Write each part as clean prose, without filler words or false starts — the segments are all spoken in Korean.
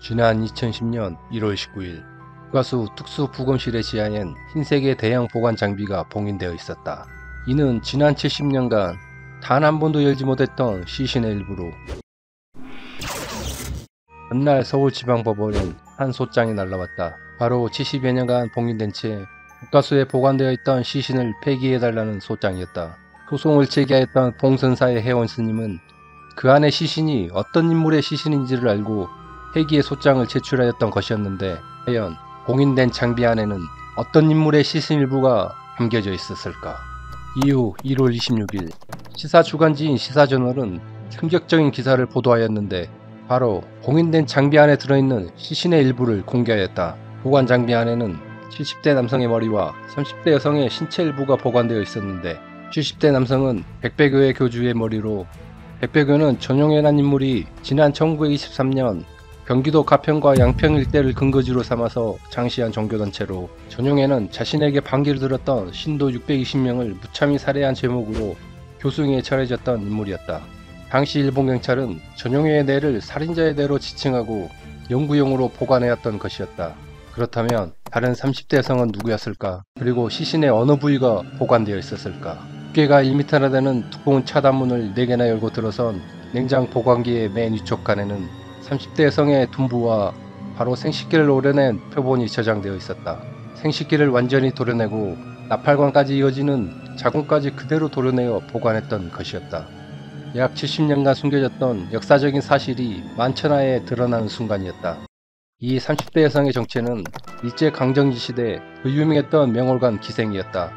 지난 2010년 1월 19일 국가수 특수부검실의 지하엔 흰색의 대형 보관 장비가 봉인되어 있었다. 이는 지난 70년간 단 한 번도 열지 못했던 시신의 일부로 전날 서울지방법원은 한 소장이 날라왔다. 바로 70여 년간 봉인된 채 국가수에 보관되어 있던 시신을 폐기해달라는 소장이었다. 소송을 제기하였던 봉선사의 회원 스님은 그 안의 시신이 어떤 인물의 시신인지를 알고 폐기의 소장을 제출하였던 것이었는데, 과연 봉인된 장비 안에는 어떤 인물의 시신 일부가 담겨져 있었을까? 이후 1월 26일 시사주간지인 시사저널은 충격적인 기사를 보도하였는데, 바로 봉인된 장비 안에 들어있는 시신의 일부를 공개하였다. 보관 장비 안에는 70대 남성의 머리와 30대 여성의 신체 일부가 보관되어 있었는데, 70대 남성은 백배교의 교주의 머리로, 백배교는 전용해란 인물이 지난 1923년 경기도 가평과 양평 일대를 근거지로 삼아서 장시한 종교단체로, 전용해는 자신에게 반기를 들었던 신도 620명을 무참히 살해한 제목으로 교수형에 처해졌던 인물이었다. 당시 일본 경찰은 전용해의 뇌를 살인자의 뇌로 지칭하고 연구용으로 보관해왔던 것이었다. 그렇다면 다른 30대 여성은 누구였을까? 그리고 시신의 어느 부위가 보관되어 있었을까? 두께가 1m나 되는 두꺼운 차단문을 4개나 열고 들어선 냉장 보관기의 맨 위쪽 칸에는 30대 여성의 둔부와 바로 생식기를 오려낸 표본이 저장되어 있었다. 생식기를 완전히 도려내고 나팔관까지 이어지는 자궁까지 그대로 도려내어 보관했던 것이었다. 약 70년간 숨겨졌던 역사적인 사실이 만천하에 드러나는 순간이었다. 이 30대 여성의 정체는 일제강점기 시대 그 유명했던 명월관 기생이었다.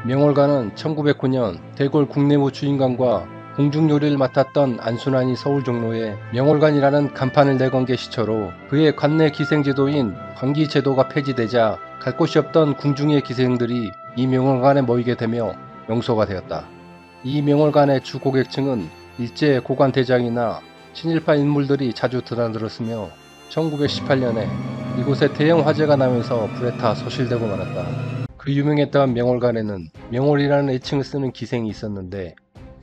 명월관은 1909년 대골 국내무 주인관과 공중요리를 맡았던 안순환이 서울 종로에 명월관이라는 간판을 내건 게 시초로, 그의 관내 기생제도인 관기제도가 폐지되자 갈 곳이 없던 궁중의 기생들이 이 명월관에 모이게 되며 명소가 되었다. 이 명월관의 주 고객층은 일제 고관대장이나 친일파 인물들이 자주 드나들었으며, 1918년에 이곳에 대형 화재가 나면서 불에 타 소실되고 말았다. 그 유명했던 명월관에는 명월이라는 애칭을 쓰는 기생이 있었는데,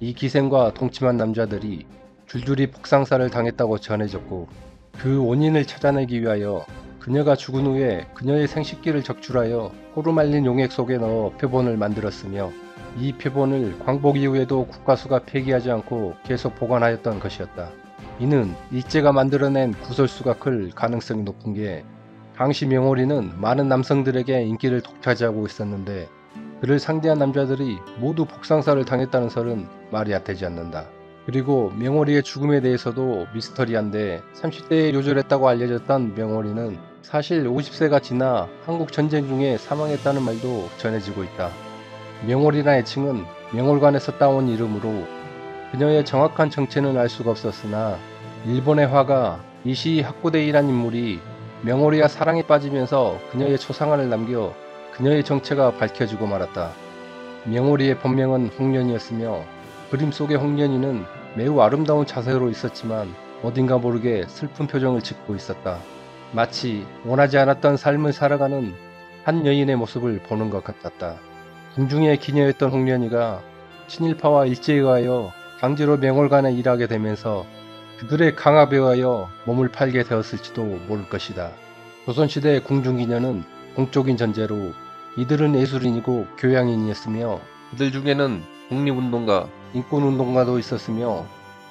이 기생과 동침한 남자들이 줄줄이 폭상사를 당했다고 전해졌고, 그 원인을 찾아내기 위하여 그녀가 죽은 후에 그녀의 생식기를 적출하여 호루 말린 용액 속에 넣어 표본을 만들었으며, 이 표본을 광복 이후에도 국가수가 폐기하지 않고 계속 보관하였던 것이었다. 이는 일제가 만들어낸 구설수가 클 가능성이 높은 게, 당시 명월이는 많은 남성들에게 인기를 독차지하고 있었는데, 그를 상대한 남자들이 모두 복상사를 당했다는 설은 말이 되지 않는다. 그리고 명월이의 죽음에 대해서도 미스터리한데, 30대에 요절했다고 알려졌던 명월이는 사실 50세가 지나 한국 전쟁 중에 사망했다는 말도 전해지고 있다. 명월이라는 애칭은 명월관에서 따온 이름으로 그녀의 정확한 정체는 알 수가 없었으나, 일본의 화가 이시 하쿠데이란 인물이 명월이와 사랑에 빠지면서 그녀의 초상화를 남겨 그녀의 정체가 밝혀지고 말았다. 명월이의 본명은 홍련이었으며, 그림 속의 홍련이는 매우 아름다운 자세로 있었지만 어딘가 모르게 슬픈 표정을 짓고 있었다. 마치 원하지 않았던 삶을 살아가는 한 여인의 모습을 보는 것 같았다. 궁중의 기녀였던 홍련이가 친일파와 일제에 의하여 강제로 명월관에 일하게 되면서 그들의 강압에 의하여 몸을 팔게 되었을지도 모를 것이다. 조선시대 궁중기녀는 동적인 전제로 이들은 예술인이고 교양인이었으며, 그들 중에는 독립운동가, 인권운동가도 있었으며,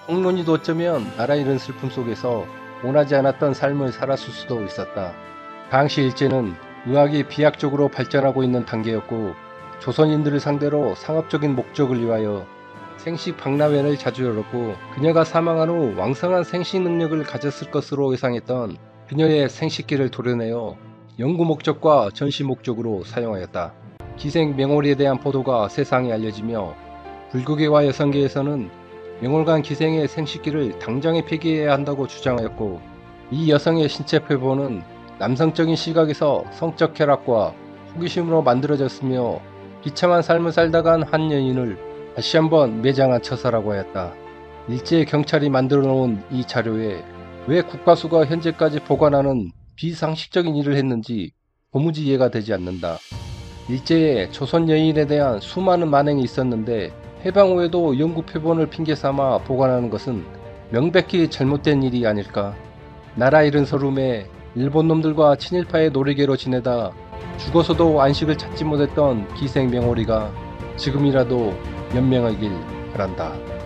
홍련이도 어쩌면 나라 잃은 슬픔 속에서 원하지 않았던 삶을 살았을 수도 있었다. 당시 일제는 의학이 비약적으로 발전하고 있는 단계였고, 조선인들을 상대로 상업적인 목적을 위하여 생식 박람회를 자주 열었고, 그녀가 사망한 후 왕성한 생식 능력을 가졌을 것으로 예상했던 그녀의 생식기를 도려내어 연구 목적과 전시 목적으로 사용하였다. 기생 명월이에 대한 보도가 세상에 알려지며, 불교계와 여성계에서는 명월관 기생의 생식기를 당장에 폐기해야 한다고 주장하였고, 이 여성의 신체 표본은 남성적인 시각에서 성적 쾌락과 호기심으로 만들어졌으며, 비참한 삶을 살다간 한 여인을 다시 한번 매장한 처사라고 하였다. 일제 경찰이 만들어 놓은 이 자료에 왜 국가수가 현재까지 보관하는 비상식적인 일을 했는지 도무지 이해가 되지 않는다. 일제에 조선 여인에 대한 수많은 만행이 있었는데, 해방 후에도 연구 표본을 핑계 삼아 보관하는 것은 명백히 잘못된 일이 아닐까. 나라 잃은 서름에 일본 놈들과 친일파의 놀이개로 지내다 죽어서도 안식을 찾지 못했던 기생 명오리가 지금이라도 연명하길 바란다.